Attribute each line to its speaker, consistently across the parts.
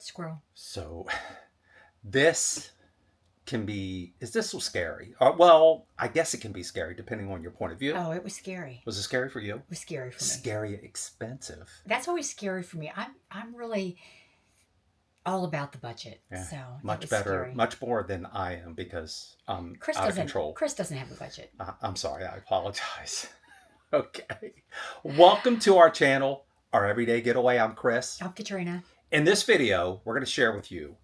Speaker 1: Squirrel.
Speaker 2: So this is this so scary? Well, I guess it can be scary depending on your point of view.
Speaker 1: Oh, it was scary.
Speaker 2: Was it scary for you?
Speaker 1: It was scary for me.
Speaker 2: Scary expensive.
Speaker 1: That's always scary for me. I'm really all about the budget.
Speaker 2: Yeah.
Speaker 1: So
Speaker 2: much better, scary. Much more than I am because I'm out of control.
Speaker 1: Chris doesn't have a budget.
Speaker 2: I'm sorry. I apologize. Okay. Welcome to our channel, Our Everyday Getaway. I'm Chris.
Speaker 1: I'm Katrina.
Speaker 2: In this video, we're going to share with you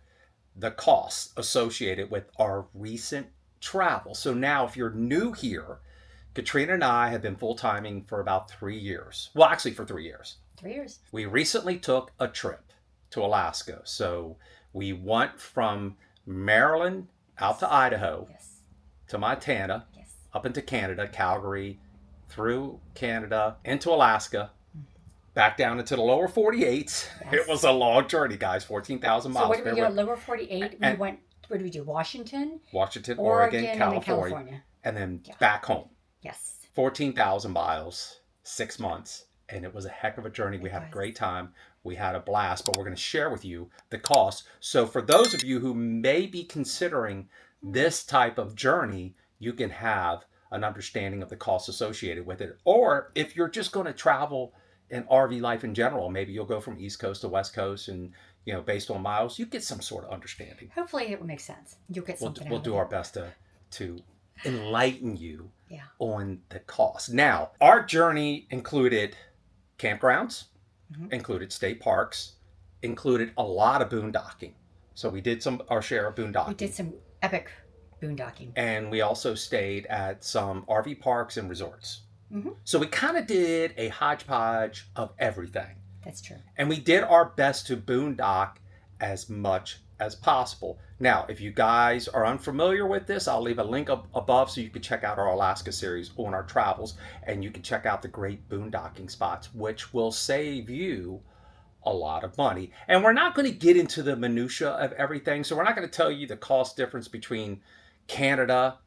Speaker 2: the costs associated with our recent travel. So now, if you're new here, Katrina and I have been full-timing for about 3 years. Well, actually for 3 years.
Speaker 1: 3 years.
Speaker 2: We recently took a trip to Alaska. So we went from Maryland out to Idaho, to Montana, up into Canada, Calgary, through Canada, into Alaska, back down into the lower 48s. It was a long journey, guys, 14,000 miles.
Speaker 1: So where did we go? Lower 48? We went, where did we do? Washington,
Speaker 2: Oregon, California. And then back home.
Speaker 1: Yes.
Speaker 2: 14,000 miles, 6 months. And it was a heck of a journey. We had a great time. We had a blast, but we're going to share with you the cost. So for those of you who may be considering this type of journey, you can have an understanding of the costs associated with it. Or if you're just going to travel in RV life in general, maybe you'll go from East Coast to West Coast and, you know, based on miles, you get some sort of understanding.
Speaker 1: Hopefully it will make sense. You'll get something
Speaker 2: We'll do our best to enlighten you
Speaker 1: yeah.
Speaker 2: on the cost. Now, our journey included campgrounds, included state parks, included a lot of boondocking. So we did our share of boondocking.
Speaker 1: We did some epic boondocking.
Speaker 2: And we also stayed at some RV parks and resorts. So we kind of did a hodgepodge of everything.
Speaker 1: That's true.
Speaker 2: And we did our best to boondock as much as possible. Now, if you guys are unfamiliar with this, I'll leave a link above so you can check out our Alaska series on our travels, and you can check out the great boondocking spots, which will save you a lot of money. And we're not going to get into the minutia of everything, so we're not going to tell you the cost difference between Canada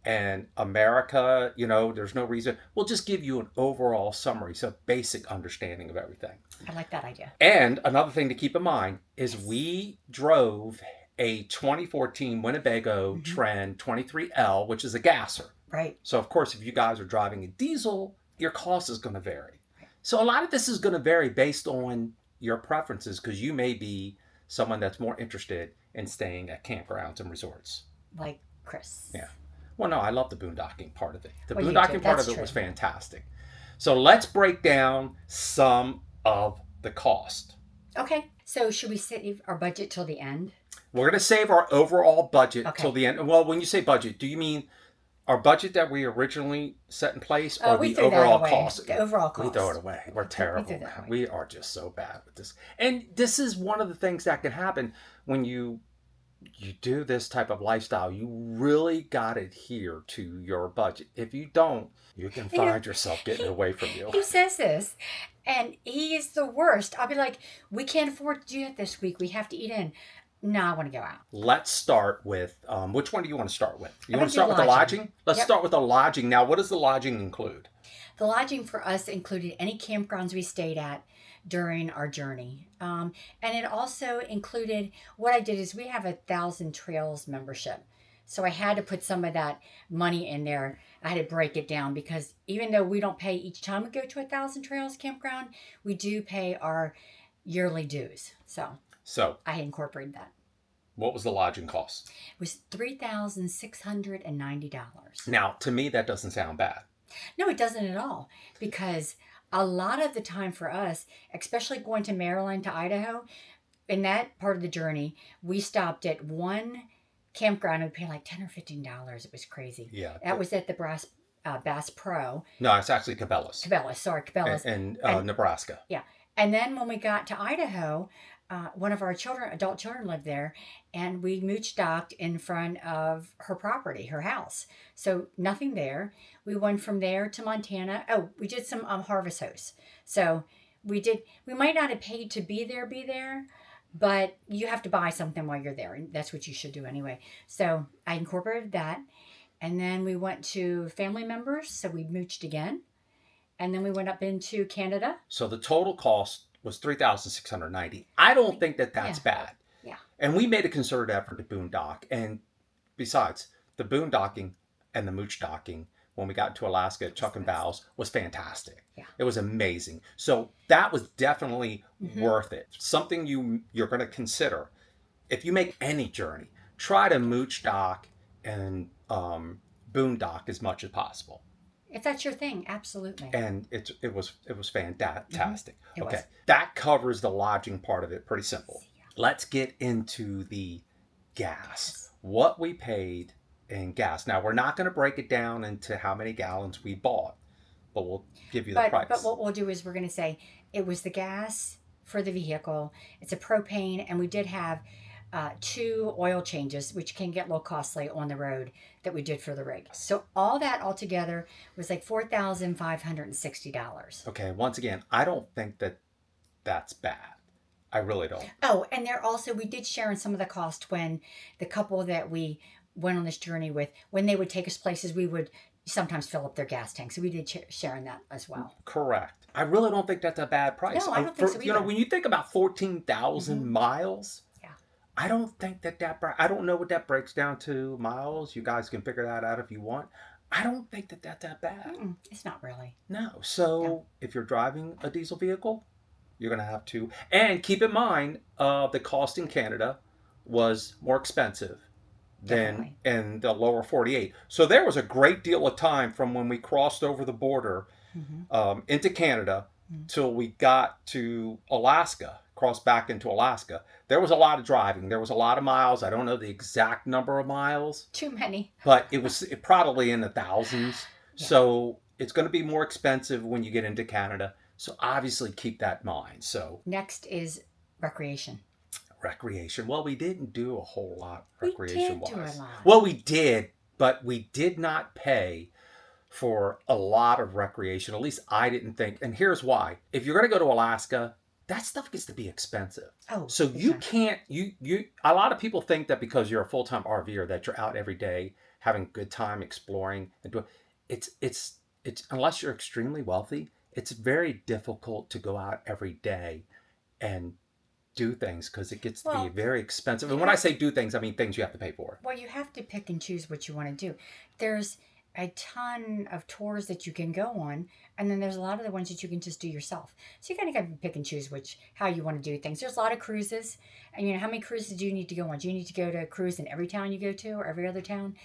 Speaker 2: and America. You know, there's no reason. We'll just give you an overall summary, so basic understanding of everything.
Speaker 1: I like that idea.
Speaker 2: And another thing to keep in mind is we drove a 2014 Winnebago Trend 23L, which is a gasser.
Speaker 1: Right.
Speaker 2: So, of course, if you guys are driving a diesel, your cost is going to vary. Right. So a lot of this is going to vary based on your preferences, because you may be someone that's more interested in staying at campgrounds and resorts.
Speaker 1: Like Chris.
Speaker 2: Yeah. Well, no, I love the boondocking part of it. The boondocking part of it was fantastic. So let's break down some of the cost.
Speaker 1: Okay. So should we save our budget till the end?
Speaker 2: We're going to save our overall budget till the end. Well, when you say budget, do you mean our budget that we originally set in place, or the overall cost?
Speaker 1: The overall cost.
Speaker 2: We throw it away. We're terrible. We are just so bad with this. And this is one of the things that can happen when you do this type of lifestyle. You really got to adhere to your budget. If you don't, you can find yourself getting away from you.
Speaker 1: He says this, and he is the worst. I'll be like, we can't afford to do it this week. We have to eat in. No, I want to go out.
Speaker 2: Let's start with, which one do you want to start with? You want to start with the lodging? Let's start with the lodging. Now, what does the lodging include?
Speaker 1: The lodging for us included any campgrounds we stayed at during our journey. And it also included, what I did is we have 1,000 Trails membership. So I had to put some of that money in there. I had to break it down, because even though we don't pay each time we go to 1,000 Trails campground, we do pay our yearly dues. So I incorporated that.
Speaker 2: What was the lodging cost?
Speaker 1: It was $3,690.
Speaker 2: Now, to me, that doesn't sound bad.
Speaker 1: No, it doesn't at all, because a lot of the time for us, especially going to Maryland to Idaho, in that part of the journey, we stopped at one campground and we paid like $10 or $15. It was crazy.
Speaker 2: Yeah.
Speaker 1: That was at the Bass Pro.
Speaker 2: No, it's actually Cabela's.
Speaker 1: Cabela's.
Speaker 2: In Nebraska.
Speaker 1: Yeah. And then when we got to Idaho, one of our adult children lived there, and we mooch docked in front of her property, her house. So nothing there. We went from there to Montana. Oh, we did some harvest hosts. So we might not have paid to be there, but you have to buy something while you're there, and that's what you should do anyway. So I incorporated that, and then we went to family members, so we mooched again. And then we went up into Canada.
Speaker 2: So the total cost was $3,690. I don't think that that's
Speaker 1: Yeah.
Speaker 2: bad.
Speaker 1: Yeah.
Speaker 2: And we made a concerted effort to boondock. And besides, the boondocking and the mooch docking when we got to Alaska at Chuck and Bow's was fantastic.
Speaker 1: Yeah.
Speaker 2: It was amazing. So that was definitely
Speaker 1: Mm-hmm.
Speaker 2: worth it. Something you're going to consider if you make any journey. Try to mooch dock and boondock as much as possible.
Speaker 1: If that's your thing, absolutely.
Speaker 2: And it was fantastic.
Speaker 1: It
Speaker 2: Okay,
Speaker 1: was.
Speaker 2: that covers the lodging part of it. Pretty simple. Let's get into the gas. What we paid in gas. Now we're not going to break it down into how many gallons we bought, but we'll give you the price.
Speaker 1: But what we'll do is we're going to say it was the gas for the vehicle. It's a propane, and we did have 2 oil changes, which can get a little costly on the road, that we did for the rig. So all that altogether was like $4,560.
Speaker 2: Okay, once again, I don't think that that's bad. I really don't.
Speaker 1: Oh, and there also, we did share in some of the cost when the couple that we went on this journey with, when they would take us places, we would sometimes fill up their gas tank. So we did share in that as well.
Speaker 2: Correct. I really don't think that's a bad price.
Speaker 1: No, I don't think so
Speaker 2: You know,
Speaker 1: either.
Speaker 2: when you think about 14,000 miles,
Speaker 1: Yeah.
Speaker 2: I don't think I don't know what that breaks down to miles. You guys can figure that out if you want. I don't think that that's that bad.
Speaker 1: It's not really.
Speaker 2: No. So if you're driving a diesel vehicle, you're going to have to. And keep in mind, the cost in Canada was more expensive than
Speaker 1: Definitely.
Speaker 2: in the lower 48. So there was a great deal of time from when we crossed over the border into Canada till we got to Alaska, crossed back into Alaska. There was a lot of driving. There was a lot of miles. I don't know the exact number of miles,
Speaker 1: Too many.
Speaker 2: but it was probably in the thousands. So it's going to be more expensive when you get into Canada. So obviously keep that in mind. So
Speaker 1: Next is recreation.
Speaker 2: recreation. Well, we didn't do a whole lot
Speaker 1: We
Speaker 2: recreation
Speaker 1: did do a
Speaker 2: wise.
Speaker 1: lot.
Speaker 2: Well, we did, but we did not pay for a lot of recreation. At least I didn't think. And here's why. If you're going to go to Alaska, that stuff gets to be expensive.
Speaker 1: Oh,
Speaker 2: So
Speaker 1: big
Speaker 2: you
Speaker 1: time.
Speaker 2: can't a lot of people think that because you're a full-time RVer that you're out every day having a good time exploring and doing it's unless you're extremely wealthy, it's very difficult to go out every day and do things because it gets to
Speaker 1: Well,
Speaker 2: be very expensive. And when I say do things, I mean things you have to pay for.
Speaker 1: Well, you have to pick and choose what you want to do. There's a ton of tours that you can go on, and then there's a lot of the ones that you can just do yourself. So you kind of got to pick and choose how you want to do things. There's a lot of cruises, and how many cruises do you need to go on? Do you need to go to a cruise in every town you go to, or every other town?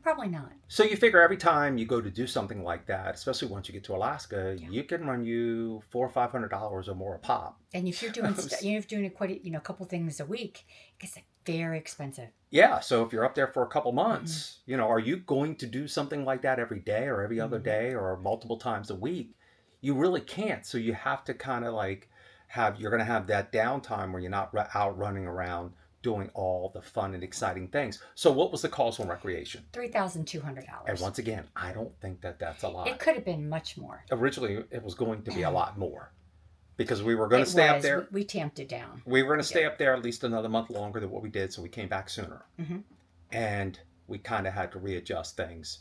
Speaker 1: Probably not.
Speaker 2: So you figure every time you go to do something like that, especially once you get to Alaska, you can run you $400 or $500 or more a pop.
Speaker 1: And if you're doing a couple things a week, it gets very expensive.
Speaker 2: Yeah, so if you're up there for a couple months, are you going to do something like that every day or every other day or multiple times a week? You really can't. So you have to kind of like you're going to have that downtime where you're not out running around doing all the fun and exciting things. So what was the cost on recreation?
Speaker 1: $3,200.
Speaker 2: And once again, I don't think that that's a lot.
Speaker 1: It could have been much more.
Speaker 2: Originally, it was going to be a lot more because we were going to stay up there.
Speaker 1: We tamped it down.
Speaker 2: We were going to stay up there at least another month longer than what we did, so we came back sooner. And we kind of had to readjust things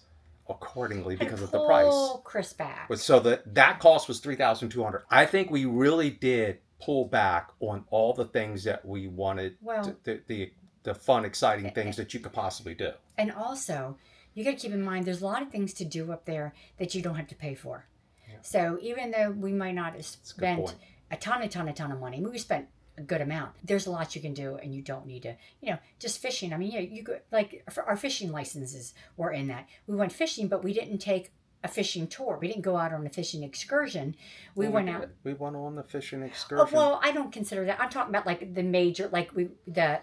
Speaker 2: accordingly because of the price.
Speaker 1: Pull Chris back.
Speaker 2: So that cost was $3,200. I think we really did pull back on all the things that we wanted,
Speaker 1: Well,
Speaker 2: the fun, exciting things that you could possibly do.
Speaker 1: And also, you got to keep in mind there's a lot of things to do up there that you don't have to pay for. Yeah. So even though we might not have spent a ton of money, we spent a good amount. There's a lot you can do, and you don't need to, just fishing. I mean, you go, like our fishing licenses were in that. We went fishing, but we didn't take a fishing tour. We didn't go out on a fishing excursion. We went out.
Speaker 2: We went on the fishing excursion.
Speaker 1: Oh, well, I don't consider that. I'm talking about like the major, like the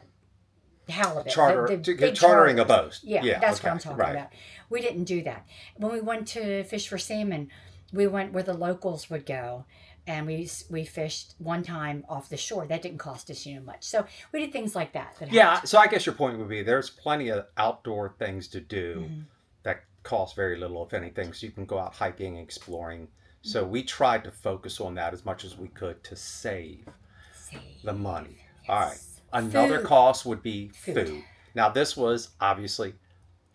Speaker 1: halibut.
Speaker 2: Chartering a boat.
Speaker 1: Yeah, that's what I'm talking about. We didn't do that. When we went to fish for salmon, we went where the locals would go. And we fished one time off the shore. That didn't cost us much. So we did things like that.
Speaker 2: So I guess your point would be there's plenty of outdoor things to do that cost very little, if anything. So you can go out hiking and exploring. So we tried to focus on that as much as we could to save the money. Yes. All right. Another cost would be food. Now this was obviously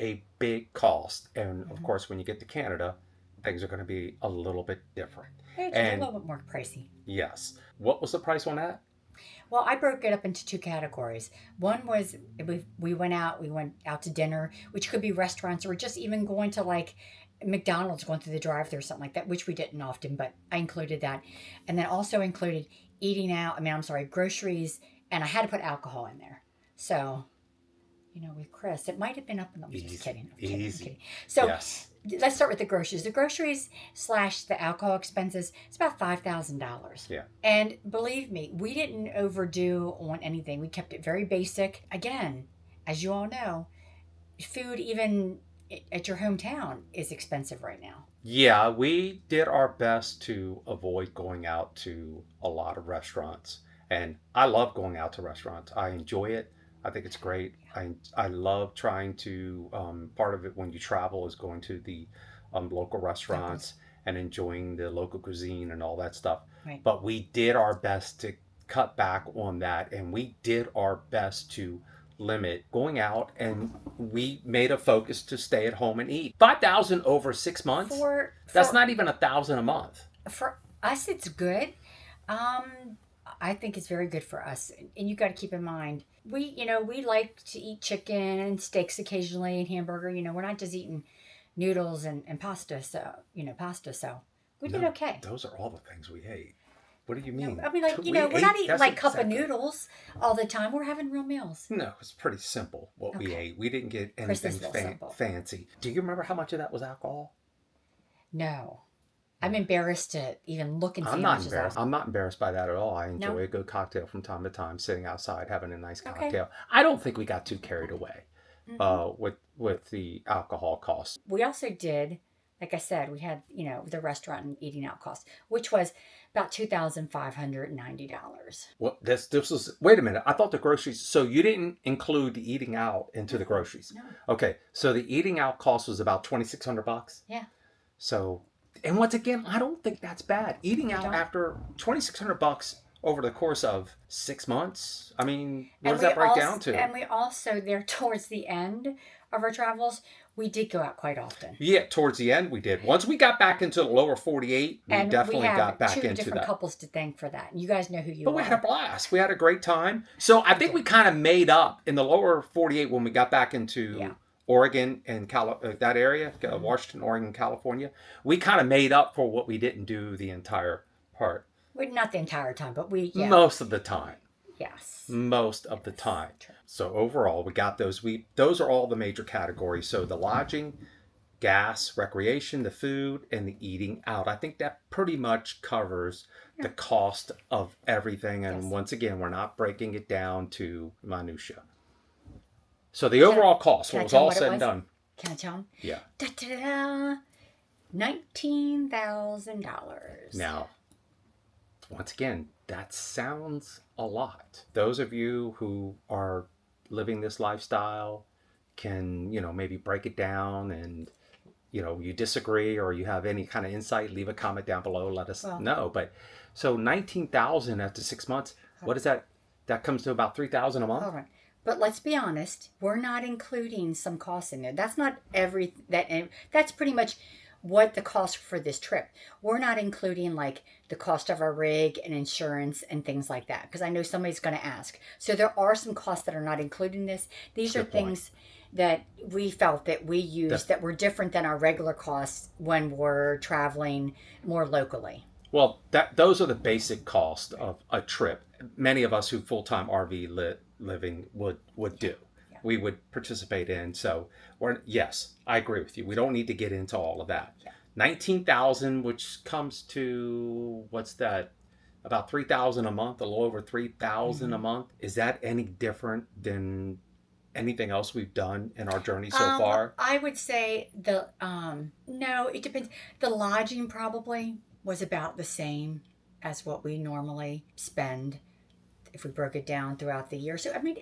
Speaker 2: a big cost. And of course, when you get to Canada, things are going to be a little bit different.
Speaker 1: It's a
Speaker 2: And
Speaker 1: little bit more pricey.
Speaker 2: yes, what was the price on that?
Speaker 1: Well, I broke it up into two categories. One was we went out, to dinner, which could be restaurants or just even going to like McDonald's, going through the drive-thru or something like that, which we didn't often, but I included that. And then also included eating out, groceries, and I had to put alcohol in there. So, with Chris, it might have been up, and I'm just
Speaker 2: Easy,
Speaker 1: kidding. I'm kidding. I'm
Speaker 2: easy.
Speaker 1: kidding. So,
Speaker 2: Yes.
Speaker 1: let's start with the groceries. The groceries slash the alcohol expenses, it's about $5,000.
Speaker 2: Yeah.
Speaker 1: And believe me, we didn't overdo on anything. We kept it very basic. Again, as you all know, food even at your hometown is expensive right now.
Speaker 2: Yeah, we did our best to avoid going out to a lot of restaurants. And I love going out to restaurants. I enjoy it. I think it's great. I love trying to, part of it when you travel is going to the local restaurants and enjoying the local cuisine and all that stuff.
Speaker 1: Right.
Speaker 2: But we did our best to cut back on that, and we did our best to limit going out, and we made a focus to stay at home and eat. 5,000 over 6 months. That's not even 1,000 a month.
Speaker 1: For us, it's good. I think it's very good for us. And you got to keep in mind, we like to eat chicken and steaks occasionally and hamburger. We're not just eating noodles and pasta. So, we did okay.
Speaker 2: Those are all the things we ate. What do you mean?
Speaker 1: I mean, like, we're not eating like cup of noodles all the time. We're having real meals.
Speaker 2: No, it's pretty simple what we ate. We didn't get anything fancy. Do you remember how much of that was alcohol?
Speaker 1: No. I'm embarrassed to even look and see
Speaker 2: I'm
Speaker 1: how
Speaker 2: not
Speaker 1: much
Speaker 2: embarrassed.
Speaker 1: is
Speaker 2: I'm not embarrassed by that at all. I enjoy a good cocktail from time to time, sitting outside having a nice cocktail. I don't think we got too carried away with the alcohol costs.
Speaker 1: We also did, like I said, we had, the restaurant and eating out costs, which was about $2,590.
Speaker 2: Well, this was, wait a minute. I thought the groceries, so you didn't include the eating out into the groceries.
Speaker 1: No.
Speaker 2: Okay. So the eating out cost was about $2,600.
Speaker 1: Yeah.
Speaker 2: So, and once again, I don't think that's bad. Eating out after $2,600 over the course of 6 months. I mean, what does that break down to?
Speaker 1: And we also, there towards the end of our travels, we did go out quite often.
Speaker 2: Yeah, towards the end we did. Once we got back into the lower 48, we definitely got back into that.
Speaker 1: We have two different couples to thank for that. You guys know who you are.
Speaker 2: But we had a blast. We had a great time. So I think we kind of made up in the lower 48 when we got back into Oregon and that area, Washington, Oregon, California. We kind of made up for what we didn't do the entire part.
Speaker 1: Not the entire time, but
Speaker 2: most of the time.
Speaker 1: Yes.
Speaker 2: Most of the time. So overall, we got those. Those are all the major categories. So the lodging, gas, recreation, the food, and the eating out. I think that pretty much covers the cost of everything. And once again, we're not breaking it down to minutia. So the overall cost, when it was all said and done.
Speaker 1: Can I tell them?
Speaker 2: Yeah.
Speaker 1: Da-da-da. $19,000.
Speaker 2: Now, once again, that sounds a lot. Those of you who are living this lifestyle can, maybe break it down, and, you disagree or you have any kind of insight, leave a comment down below, let us know. But so 19,000 after 6 months, what is that? That comes to about 3,000 a month?
Speaker 1: All right. But let's be honest, we're not including some costs in there. That's not that's pretty much what the cost for this trip. We're not including like the cost of our rig and insurance and things like that, because I know somebody's going to ask. So there are some costs that are not included in this. These are things that we felt that we used that were different than our regular costs when we're traveling more locally.
Speaker 2: Well, those are the basic costs of a trip. Many of us who full-time RV living would do. Yeah. We would participate in. So, yes, I agree with you. We don't need to get into all of that. Yeah. 19,000, which comes to, what's that? About 3,000 a month, a little over 3,000 a month. Is that any different than anything else we've done in our journey so far?
Speaker 1: I would say no, it depends. The lodging probably was about the same as what we normally spend if we broke it down throughout the year. So, I mean,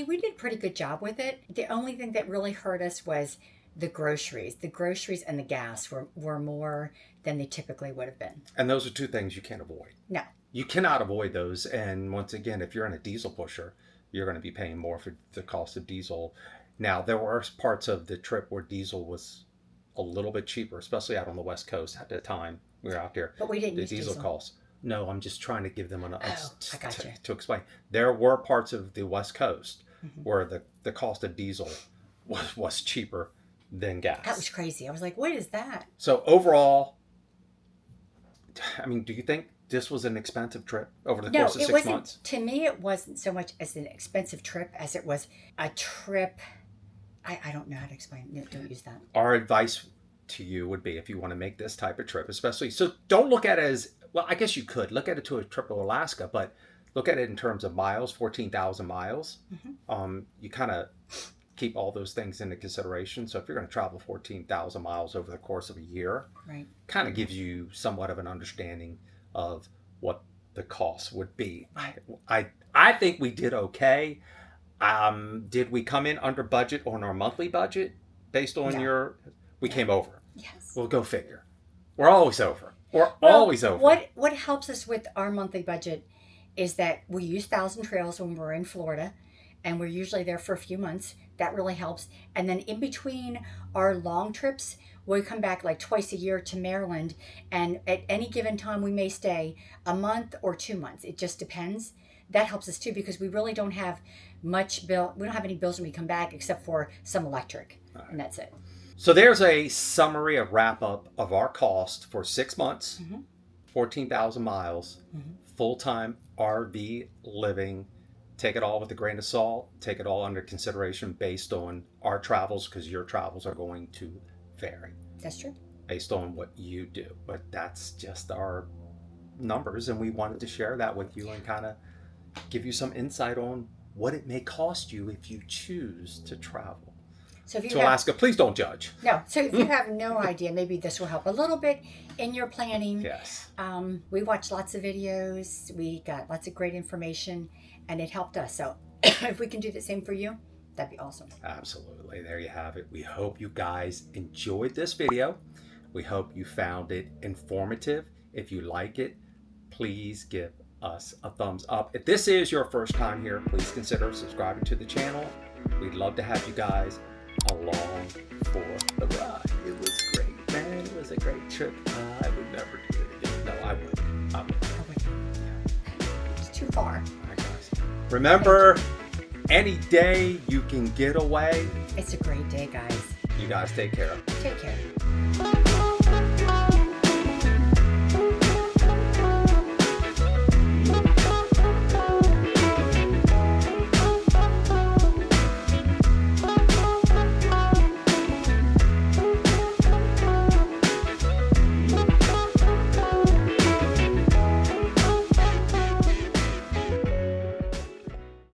Speaker 1: we did a pretty good job with it. The only thing that really hurt us was the groceries. The groceries and the gas were more than they typically would have been.
Speaker 2: And those are two things you can't avoid.
Speaker 1: No.
Speaker 2: You cannot avoid those. And once again, if you're in a diesel pusher, you're going to be paying more for the cost of diesel. Now, there were parts of the trip where diesel was a little bit cheaper, especially out on the West Coast at the time we were out there.
Speaker 1: But we didn't
Speaker 2: The
Speaker 1: use
Speaker 2: diesel
Speaker 1: diesel.
Speaker 2: costs. No, I'm just trying to give them
Speaker 1: I gotcha.
Speaker 2: to explain. There were parts of the West Coast
Speaker 1: Mm-hmm.
Speaker 2: where the cost of diesel was cheaper than gas.
Speaker 1: That was crazy. I was like, what is that?
Speaker 2: So overall, I mean, do you think this was an expensive trip over the
Speaker 1: No,
Speaker 2: course of
Speaker 1: it
Speaker 2: 6
Speaker 1: wasn't.
Speaker 2: months?
Speaker 1: To me, it wasn't so much as an expensive trip as it was a trip. I don't know how to explain. No, don't use that.
Speaker 2: Our advice to you would be, if you want to make this type of trip, especially, so don't look at it as, well, I guess you could look at it to a trip to Alaska, but look at it in terms of miles, 14,000 miles.
Speaker 1: Mm-hmm.
Speaker 2: You kind of keep all those things into consideration. So if you're going to travel 14,000 miles over the course of a year,
Speaker 1: Right.
Speaker 2: kind of gives you somewhat of an understanding of what the cost would be. I think we did okay. Did we come in under budget on our monthly budget based on
Speaker 1: No.
Speaker 2: we came over?
Speaker 1: Yes.
Speaker 2: Well, go figure. We're always over. We're
Speaker 1: Well,
Speaker 2: always over.
Speaker 1: What helps us with our monthly budget is that we use Thousand Trails when we're in Florida, and we're usually there for a few months. That really helps. And then in between our long trips, we come back like twice a year to Maryland, and at any given time we may stay a month or 2 months. It just depends. That helps us too, because we really don't have much bill. We don't have any bills when we come back except for some electric, and that's it.
Speaker 2: So there's a summary, a wrap up of our cost for 6 months, 14,000 miles, full-time RV living. Take it all with a grain of salt. Take it all under consideration based on our travels, because your travels are going to vary
Speaker 1: That's true.
Speaker 2: based on what you do. But that's just our numbers, and we wanted to share that with you and kind of give you some insight on what it may cost you if you choose to travel
Speaker 1: So if you
Speaker 2: to
Speaker 1: have,
Speaker 2: Alaska. Please don't judge.
Speaker 1: no, so if you have no idea, maybe this will help a little bit in your planning.
Speaker 2: Yes.
Speaker 1: We watched lots of videos. We got lots of great information, and it helped us. So if we can do the same for you, that'd be awesome.
Speaker 2: Absolutely. There you have it. We hope you guys enjoyed this video. We hope you found it informative. If you like it, please give us a thumbs up. If this is your first time here, please consider subscribing to the channel. We'd love to have you guys along for the ride. It was great, man. It was a great trip. I would never do it again. No, I would.
Speaker 1: It's too far.
Speaker 2: All right, guys. Remember, any day you can get away.
Speaker 1: It's a great day, guys.
Speaker 2: You guys take care.
Speaker 1: Take care.